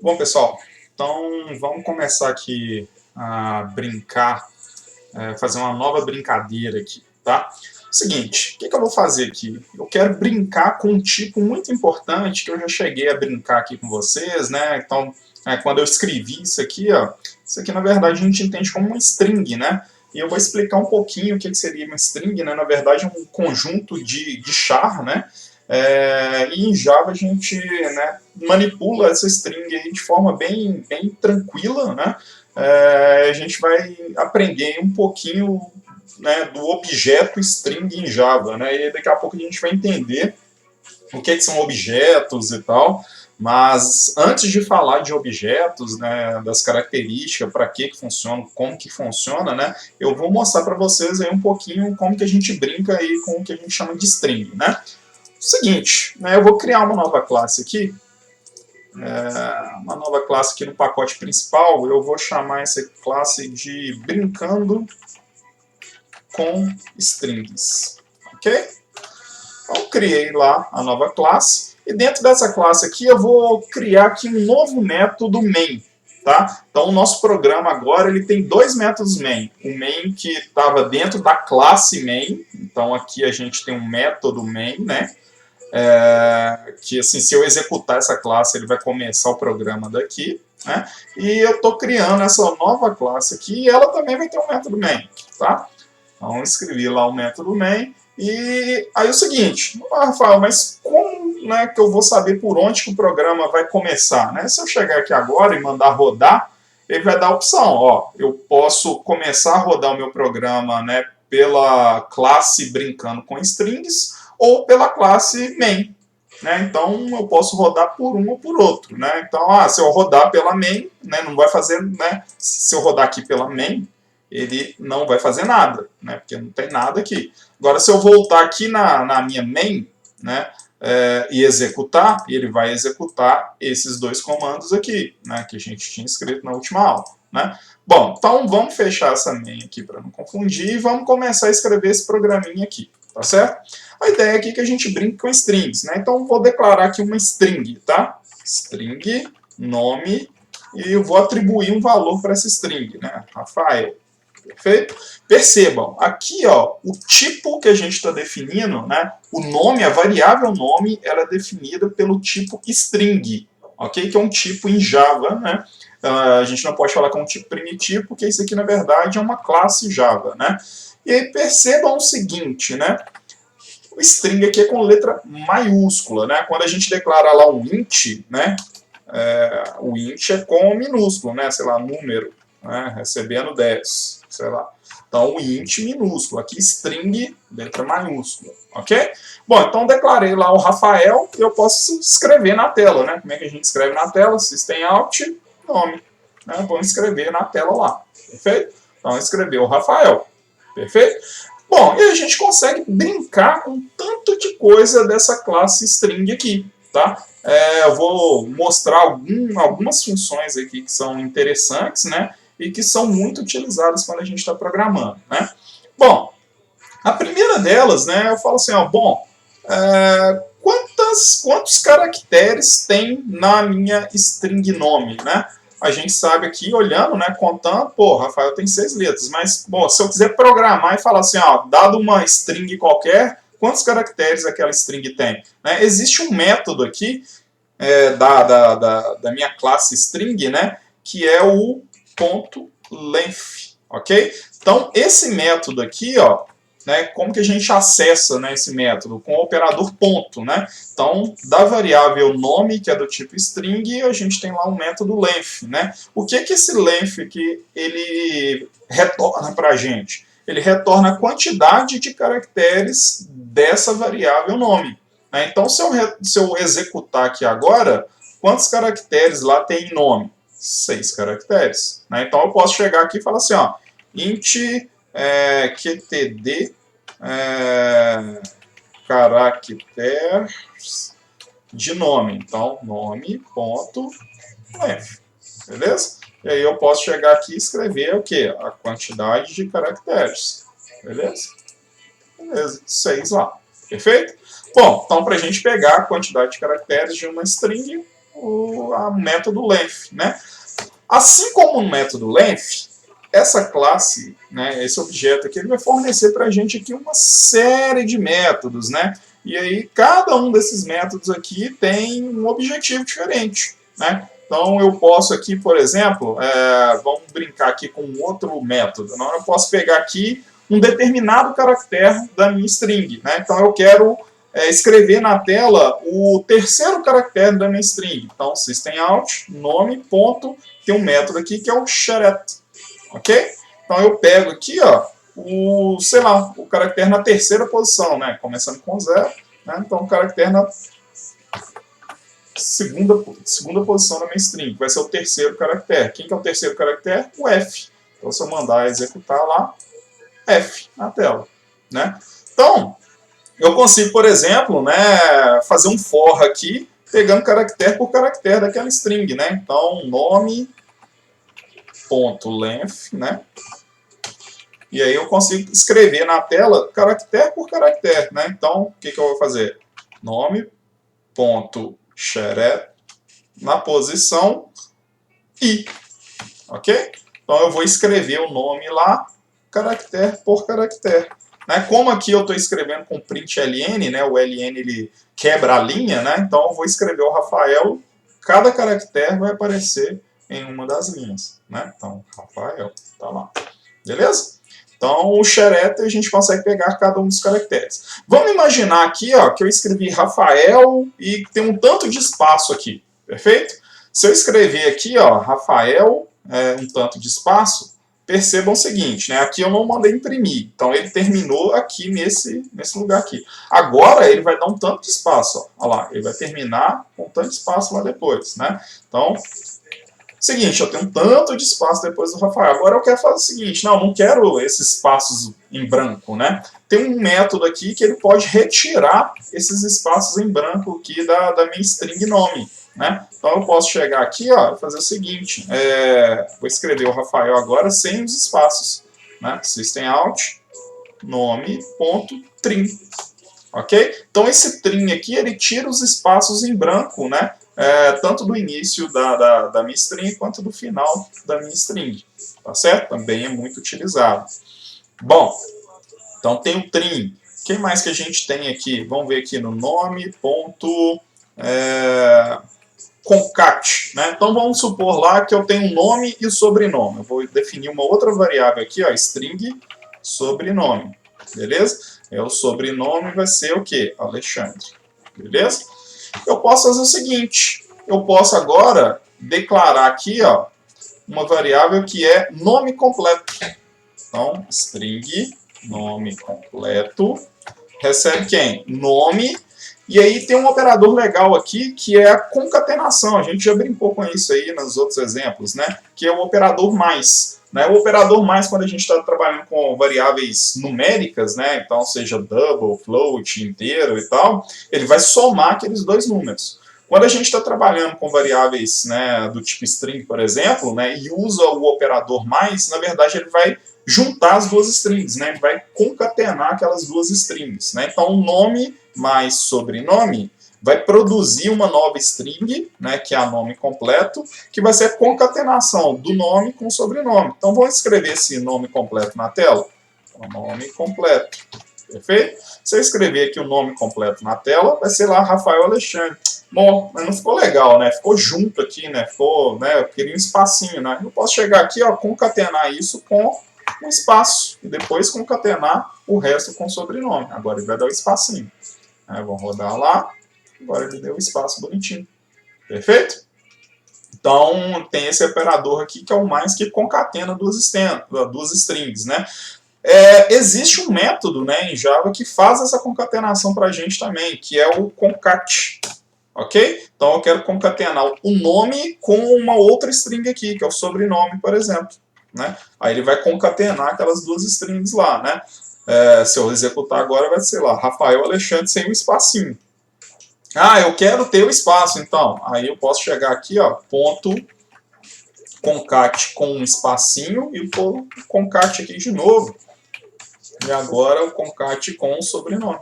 Bom, pessoal, então vamos começar aqui a brincar, fazer uma nova brincadeira aqui, tá? Seguinte, o que eu vou fazer aqui? Eu quero brincar com um tipo muito importante que eu já cheguei a brincar aqui com vocês, né? Então, quando eu escrevi isso aqui, ó, isso aqui na verdade a gente entende como uma string, né? E eu vou explicar um pouquinho o que seria uma string, né? Na verdade, é um conjunto de char, né? E em Java a gente, né, manipula essa string aí de forma bem tranquila, né? A gente vai aprender um pouquinho, né, do objeto string em Java, né? E daqui a pouco a gente vai entender o que são objetos e tal. Mas antes de falar de objetos, né, das características, para que funciona, como que funciona, né, eu vou mostrar para vocês aí um pouquinho como que a gente brinca aí com o que a gente chama de string, né? Seguinte, né, eu vou criar uma nova classe aqui, uma nova classe aqui no pacote principal. Eu vou chamar essa classe de brincando com strings, ok? Então, criei lá a nova classe, e dentro dessa classe aqui eu vou criar aqui um novo método main, tá? Então, o nosso programa agora ele tem dois métodos main. O main que estava dentro da classe main, então aqui a gente tem um método main, né? Que assim, se eu executar essa classe, ele vai começar o programa daqui, né? E eu estou criando essa nova classe aqui, e ela também vai ter um método main, tá? Então, eu escrevi lá o método main, e aí o seguinte, Rafael, mas como, né, que eu vou saber por onde que o programa vai começar, né? Se eu chegar aqui agora e mandar rodar, ele vai dar a opção, ó, eu posso começar a rodar o meu programa, né, pela classe brincando com strings, ou pela classe main, né? Então eu posso rodar por um ou por outro, né? Então, se eu rodar pela main, né, não vai fazer, né? Se eu rodar aqui pela main, ele não vai fazer nada, né? Porque não tem nada aqui. Agora, se eu voltar aqui na minha main, né, e executar, ele vai executar esses dois comandos aqui, né, que a gente tinha escrito na última aula, né? Bom, então vamos fechar essa main aqui para não confundir e vamos começar a escrever esse programinha aqui, tá certo? A ideia aqui é que a gente brinque com strings, né? Então vou declarar aqui uma string, tá? String, nome, e eu vou atribuir um valor para essa string, né? Rafael. Perfeito? Percebam, aqui ó, o tipo que a gente está definindo, né, o nome, a variável nome, ela é definida pelo tipo string, ok? Que é um tipo em Java, né? A gente não pode falar que é um tipo primitivo, porque isso aqui na verdade é uma classe Java, né? E aí percebam o seguinte, né? O string aqui é com letra maiúscula, né? Quando a gente declara lá um int, né? O int é com minúsculo, né? Sei lá, número, né? Recebendo 10, sei lá. Então, o int minúsculo. Aqui, string, letra maiúscula, ok? Bom, então declarei lá o Rafael e eu posso escrever na tela, né? Como é que a gente escreve na tela? System out, nome. Né? Vamos escrever na tela lá, perfeito? Então, escrever o Rafael, perfeito? Bom, e a gente consegue brincar com tanto de coisa dessa classe string aqui, tá? Eu vou mostrar algumas funções aqui que são interessantes, né? E que são muito utilizadas quando a gente está programando, né? Bom, a primeira delas, né? Eu falo assim, ó, bom, quantos caracteres tem na minha string nome, né? A gente sabe aqui, olhando, né, contando, pô, Rafael tem 6 letras, mas, bom, se eu quiser programar e falar assim, ó, dado uma string qualquer, quantos caracteres aquela string tem? Né? Existe um método aqui da minha classe string, né, que é o .length, ok? Então, esse método aqui, ó, né, como que a gente acessa, né, esse método? Com o operador ponto, né? Então, da variável nome, que é do tipo string, a gente tem lá um método length, né? O que que esse length aqui, ele retorna para a gente? Ele retorna a quantidade de caracteres dessa variável nome. Né? Então, se eu executar aqui agora, quantos caracteres lá tem em nome? 6 caracteres. Né? Então, eu posso chegar aqui e falar assim, ó, int qtd caracteres de nome. Então, nome.length. Beleza? E aí eu posso chegar aqui e escrever o quê? A quantidade de caracteres. Beleza? Beleza. 6 lá. Perfeito? Bom, então para a gente pegar a quantidade de caracteres de uma string, a método length, né? Assim como no método length, essa classe, né, esse objeto aqui, ele vai fornecer para a gente aqui uma série de métodos, né? E aí cada um desses métodos aqui tem um objetivo diferente, né? Então eu posso aqui, por exemplo, vamos brincar aqui com um outro método. Não, eu posso pegar aqui um determinado caractere da minha string, né? Então eu quero escrever na tela o terceiro caractere da minha string. Então systemout, nome, ponto, tem um método aqui que é o cheret, ok? Então eu pego aqui, ó, sei lá, o caractere na terceira posição, né? Começando com 0, né? Então o caractere na segunda posição da minha string, vai ser o terceiro caractere. Quem que é o terceiro caractere? O F. Então se eu mandar executar lá, F na tela, né? Então eu consigo, por exemplo, né, fazer um for aqui, pegando caractere por caractere daquela string, né? Então nome ponto length, né? E aí eu consigo escrever na tela caractere por caractere, né? Então, o que eu vou fazer? Nome, ponto, cheret, na posição I, ok? Então eu vou escrever o nome lá, caractere por caractere. Né? Como aqui eu estou escrevendo com print ln, né? O ln ele quebra a linha, né? Então eu vou escrever o Rafael, cada caractere vai aparecer em uma das linhas, né? Então, Rafael, tá lá. Beleza? Então, o cheret a gente consegue pegar cada um dos caracteres. Vamos imaginar aqui, ó, que eu escrevi Rafael e tem um tanto de espaço aqui, perfeito? Se eu escrever aqui, ó, Rafael, um tanto de espaço, percebam o seguinte, né? Aqui eu não mandei imprimir, então ele terminou aqui nesse lugar aqui. Agora ele vai dar um tanto de espaço, ó. Olha lá, ele vai terminar com um tanto de espaço lá depois, né? Então, seguinte, eu tenho um tanto de espaço depois do Rafael. Agora eu quero fazer o seguinte, não quero esses espaços em branco, né? Tem um método aqui que ele pode retirar esses espaços em branco aqui da minha string nome, né? Então eu posso chegar aqui, ó, e fazer o seguinte, vou escrever o Rafael agora sem os espaços, né? Systemout, nome, ponto, trim, ok? Então esse trim aqui, ele tira os espaços em branco, né? Tanto do início da minha string quanto do final da minha string, tá certo? Também é muito utilizado. Bom, então tem o trim. O que mais que a gente tem aqui? Vamos ver aqui no nome, ponto, concat, né? Então vamos supor lá que eu tenho um nome e sobrenome. Eu vou definir uma outra variável aqui, ó, string sobrenome, beleza? O sobrenome vai ser o quê? Alexandre, beleza? Eu posso fazer o seguinte, eu posso agora declarar aqui, ó, uma variável que é nome completo. Então, string nome completo recebe quem? Nome. E aí tem um operador legal aqui que é a concatenação. A gente já brincou com isso aí nos outros exemplos, né? Que é o operador mais. Né? O operador mais, quando a gente está trabalhando com variáveis numéricas, né? Então seja double, float, inteiro e tal, ele vai somar aqueles dois números. Quando a gente está trabalhando com variáveis, né, do tipo string, por exemplo, né, e usa o operador mais, na verdade ele vai juntar as duas strings, né? Ele vai concatenar aquelas duas strings, né? Então, nome mais sobrenome vai produzir uma nova string, né, que é a nome completo, que vai ser a concatenação do nome com o sobrenome. Então, vou escrever esse nome completo na tela. Então, nome completo. Perfeito? Se eu escrever aqui o nome completo na tela, vai ser lá Rafael Alexandre. Bom, mas não ficou legal, né? Ficou junto aqui, né? Ficou, né? Eu queria um espacinho, né? Eu posso chegar aqui, ó, concatenar isso com um espaço e depois concatenar o resto com sobrenome. Agora ele vai dar o espacinho. Vamos rodar lá. Agora ele deu o espaço bonitinho. Perfeito? Então tem esse operador aqui que é o mais que concatena duas strings, né? Existe um método, né, em Java que faz essa concatenação para a gente também, que é o concat. Ok? Então eu quero concatenar o nome com uma outra string aqui, que é o sobrenome, por exemplo. Né? Aí ele vai concatenar aquelas duas strings lá, né? Se eu executar agora, vai ser lá, Rafael Alexandre sem o espacinho. Ah, eu quero ter o espaço, então. Aí eu posso chegar aqui, ó, ponto concat com um espacinho e pôr o concat aqui de novo. E agora o concat com o sobrenome.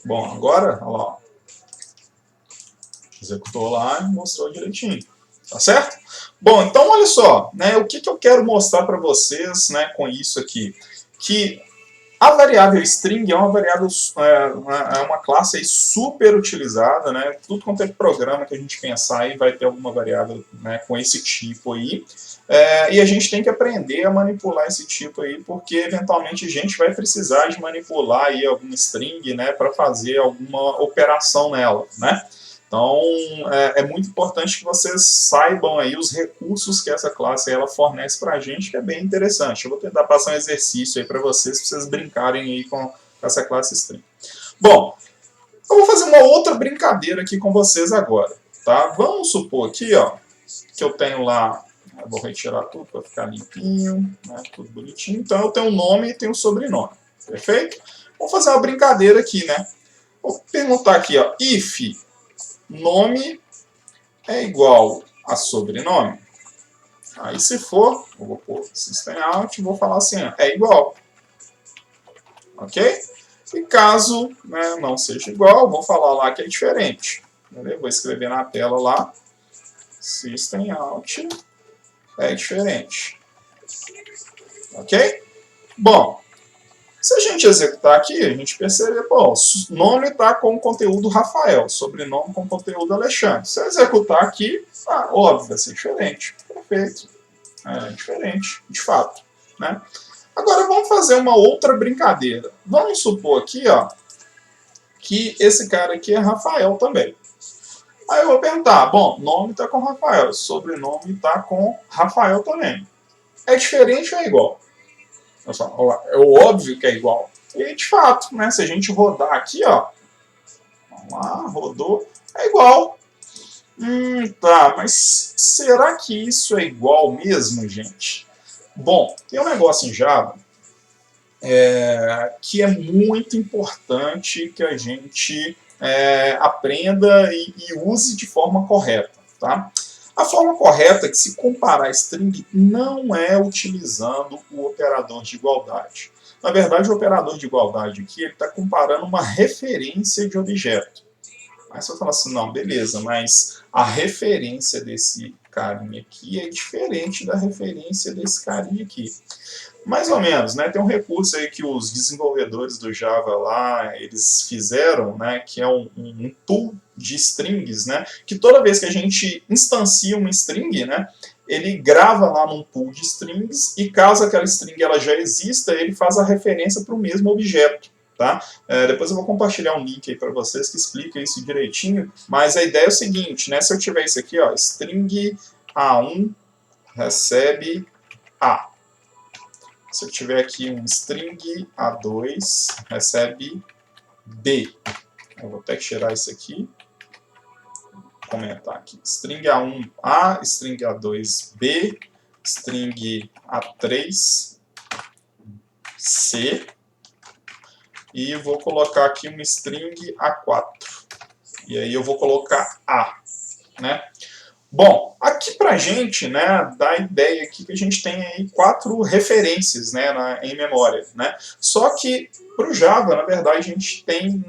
Bom, agora, olha lá, Executou lá e mostrou direitinho. Tá certo? Bom, então olha só, né, o que eu quero mostrar para vocês, né, com isso aqui. Que a variável string é uma variável, é uma classe aí super utilizada, né? Tudo quanto é programa que a gente pensar aí vai ter alguma variável, né, com esse tipo aí. E a gente tem que aprender a manipular esse tipo aí, porque eventualmente a gente vai precisar de manipular aí alguma string, né, para fazer alguma operação nela, né? Então, é muito importante que vocês saibam aí os recursos que essa classe ela fornece para a gente, que é bem interessante. Eu vou tentar passar um exercício aí para vocês brincarem aí com essa classe string. Bom, eu vou fazer uma outra brincadeira aqui com vocês agora, tá? Vamos supor aqui, ó, que eu tenho lá, eu vou retirar tudo para ficar limpinho, né, tudo bonitinho. Então, eu tenho um nome e tenho um sobrenome, perfeito? Vamos fazer uma brincadeira aqui, né? Vou perguntar aqui, ó, if nome é igual a sobrenome. Aí se for, eu vou pôr system out e vou falar assim, ó, é igual. Ok? E caso, né, não seja igual, vou falar lá que é diferente. Beleza? Vou escrever na tela lá, system out é diferente. Ok? Bom, se a gente executar aqui, a gente percebe, pô, nome está com conteúdo Rafael, sobrenome com conteúdo Alexandre. Se eu executar aqui, óbvio, vai ser diferente. Perfeito. É diferente, de fato. Né? Agora vamos fazer uma outra brincadeira. Vamos supor aqui, ó, que esse cara aqui é Rafael também. Aí eu vou perguntar, bom, nome está com Rafael, sobrenome está com Rafael também. É diferente ou é igual? É óbvio que é igual. E de fato, né, se a gente rodar aqui, ó, vamos lá, rodou, é igual. Tá, mas será que isso é igual mesmo, gente? Bom, tem um negócio em Java que é muito importante que a gente aprenda e use de forma correta, tá? A forma correta é que se comparar string não é utilizando o operador de igualdade. Na verdade, o operador de igualdade aqui está comparando uma referência de objeto. Aí você vai falar assim, não, beleza, mas a referência desse carinha aqui é diferente da referência desse carinha aqui. Mais ou menos, né? Tem um recurso aí que os desenvolvedores do Java lá, eles fizeram, né? Que é um pool de strings, né? Que toda vez que a gente instancia uma string, né? Ele grava lá num pool de strings e caso aquela string ela já exista, ele faz a referência para o mesmo objeto. Tá? Depois eu vou compartilhar um link aí para vocês que explica isso direitinho, mas a ideia é o seguinte, né? Se eu tiver isso aqui, ó, string A1 recebe A. Se eu tiver aqui um string A2 recebe B. Eu vou até tirar isso aqui. Vou comentar aqui. String A1 A, string A2 B, string A3 C. E vou colocar aqui um string A4. E aí eu vou colocar A, né? Bom, aqui pra gente, né, dá a ideia aqui que a gente tem aí 4 referências, né, em memória, né? Só que para o Java, na verdade, a gente tem,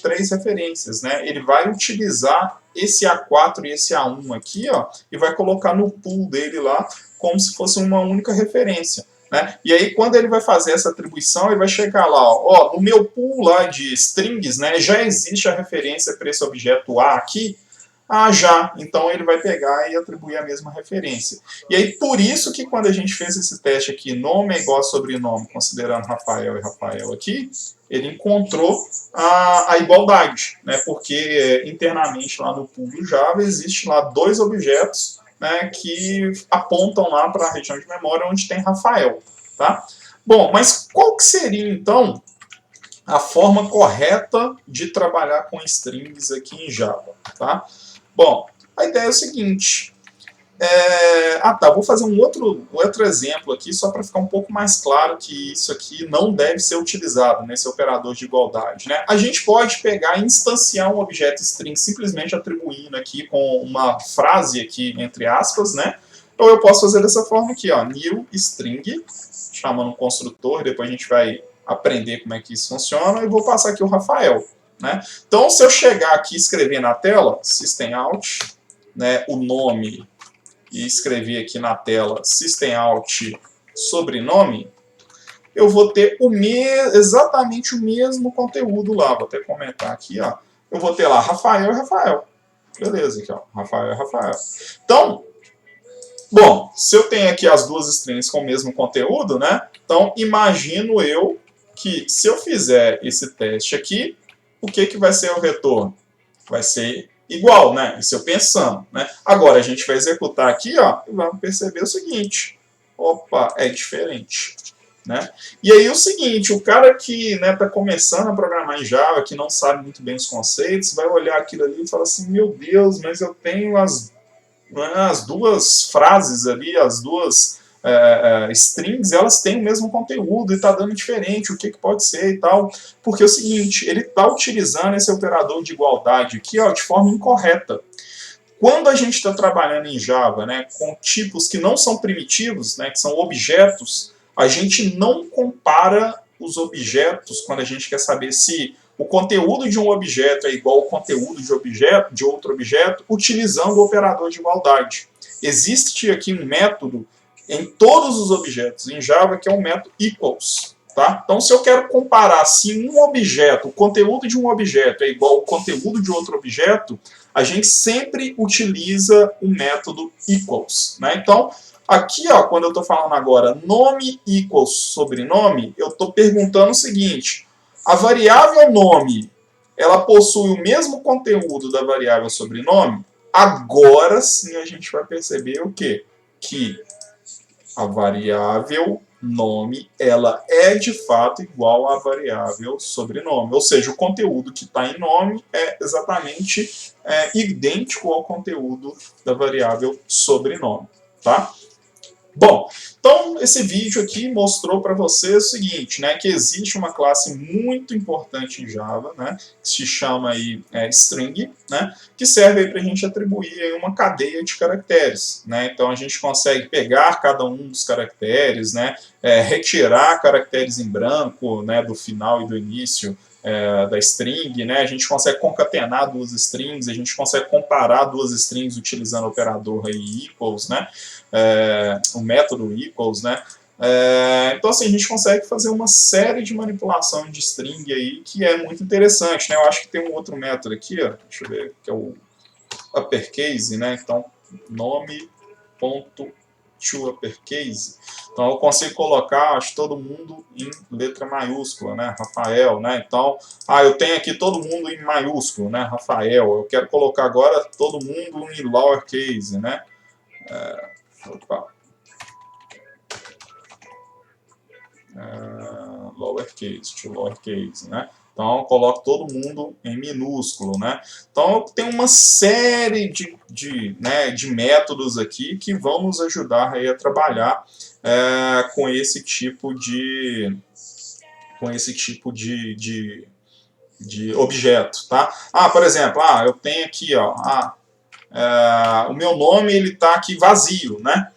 3 referências, né? Ele vai utilizar esse A4 e esse A1 aqui, ó, e vai colocar no pool dele lá como se fosse uma única referência. Né? E aí, quando ele vai fazer essa atribuição, ele vai chegar lá, ó, no meu pool lá de strings, né, já existe a referência para esse objeto A aqui. Já. Então ele vai pegar e atribuir a mesma referência. E aí, por isso que quando a gente fez esse teste aqui, nome é igual a sobrenome, considerando Rafael e Rafael aqui, ele encontrou a igualdade, né? Porque internamente lá no pool do Java existe lá 2 objetos, né, que apontam lá para a região de memória onde tem Rafael. Tá? Bom, mas qual que seria então a forma correta de trabalhar com strings aqui em Java? Tá? Bom, a ideia é o seguinte. Vou fazer um outro exemplo aqui, só para ficar um pouco mais claro que isso aqui não deve ser utilizado nesse operador de igualdade. Né? A gente pode pegar e instanciar um objeto string simplesmente atribuindo aqui com uma frase aqui, entre aspas, né? Ou eu posso fazer dessa forma aqui, ó, new string, chamando um construtor, depois a gente vai aprender como é que isso funciona, e vou passar aqui o Rafael. né? Então, se eu chegar aqui e escrever na tela, System Out, né, o nome, e escrever aqui na tela System Out sobrenome, eu vou ter exatamente o mesmo conteúdo lá. Vou até comentar aqui, ó. Eu vou ter lá Rafael e Rafael. Beleza, aqui, ó. Rafael e Rafael. Então, bom, se eu tenho aqui as duas strings com o mesmo conteúdo, né? Então, imagino eu que se eu fizer esse teste aqui, o que vai ser o retorno? Vai ser igual, né? Isso eu pensando, né? Agora, a gente vai executar aqui, ó, e vamos perceber o seguinte. Opa, é diferente. Né? E aí o seguinte, o cara que está começando a programar em Java, que não sabe muito bem os conceitos, vai olhar aquilo ali e falar assim, meu Deus, mas eu tenho as duas frases ali, as duas strings, elas têm o mesmo conteúdo e está dando diferente, o que pode ser e tal. Porque é o seguinte, ele está utilizando esse operador de igualdade aqui, ó, de forma incorreta. Quando a gente está trabalhando em Java, né, com tipos que não são primitivos, né, que são objetos, a gente não compara os objetos quando a gente quer saber se o conteúdo de um objeto é igual ao conteúdo de outro objeto, utilizando o operador de igualdade. Existe aqui um método em todos os objetos em Java que é o método equals. Tá? Então, se eu quero comparar se um objeto, o conteúdo de um objeto é igual ao conteúdo de outro objeto, a gente sempre utiliza o método equals. Né? Então, aqui, ó, quando eu estou falando agora nome equals sobrenome, eu estou perguntando o seguinte, a variável nome, ela possui o mesmo conteúdo da variável sobrenome? Agora sim a gente vai perceber o quê? Que a variável nome, ela é de fato igual à variável sobrenome. Ou seja, o conteúdo que está em nome é exatamente idêntico ao conteúdo da variável sobrenome. Tá? Bom, então esse vídeo aqui mostrou para você o seguinte, né, que existe uma classe muito importante em Java, né, que se chama aí, string, né, que serve para a gente atribuir aí uma cadeia de caracteres. Né, então a gente consegue pegar cada um dos caracteres, né, retirar caracteres em branco, né, do final e do início da string, né, a gente consegue concatenar duas strings, a gente consegue comparar duas strings utilizando o operador aí equals, né, o método equals, né? Então, assim, a gente consegue fazer uma série de manipulação de string aí que é muito interessante, né? Eu acho que tem um outro método aqui, ó, deixa eu ver, que é o uppercase, né? Então, nome.toUppercase. Então, eu consigo colocar, acho, todo mundo em letra maiúscula, né? Rafael, né? Então, eu tenho aqui todo mundo em maiúsculo, né? Rafael. Eu quero colocar agora todo mundo em lowercase, né? Opa. Lowercase, né? Então, eu coloco todo mundo em minúsculo, né? Então, tem uma série de métodos aqui que vão nos ajudar aí a trabalhar com esse tipo de objeto, tá? Por exemplo, eu tenho aqui, ó, o meu nome ele está aqui vazio, né?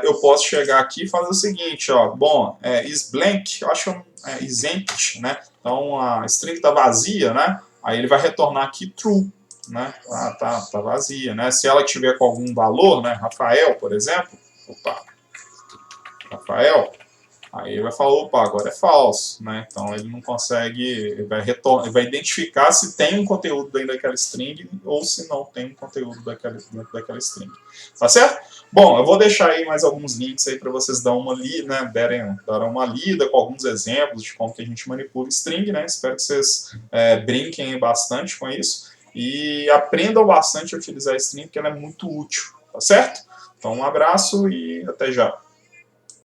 Eu posso chegar aqui e fazer o seguinte, ó, bom, is blank, eu acho que is empty, né? Então a string está vazia, né? Aí ele vai retornar aqui true, né? Tá vazia, né? Se ela tiver com algum valor, né? Rafael, por exemplo, Rafael, aí ele vai falar, opa, agora é falso, né? Então ele não consegue, ele vai identificar se tem um conteúdo dentro daquela string ou se não tem um conteúdo dentro daquela string. Tá certo? Bom, eu vou deixar aí mais alguns links aí para vocês darem uma lida, né? Darem uma lida com alguns exemplos de como que a gente manipula string, né? Espero que vocês brinquem bastante com isso e aprendam bastante a utilizar a string, porque ela é muito útil, tá certo? Então um abraço e até já.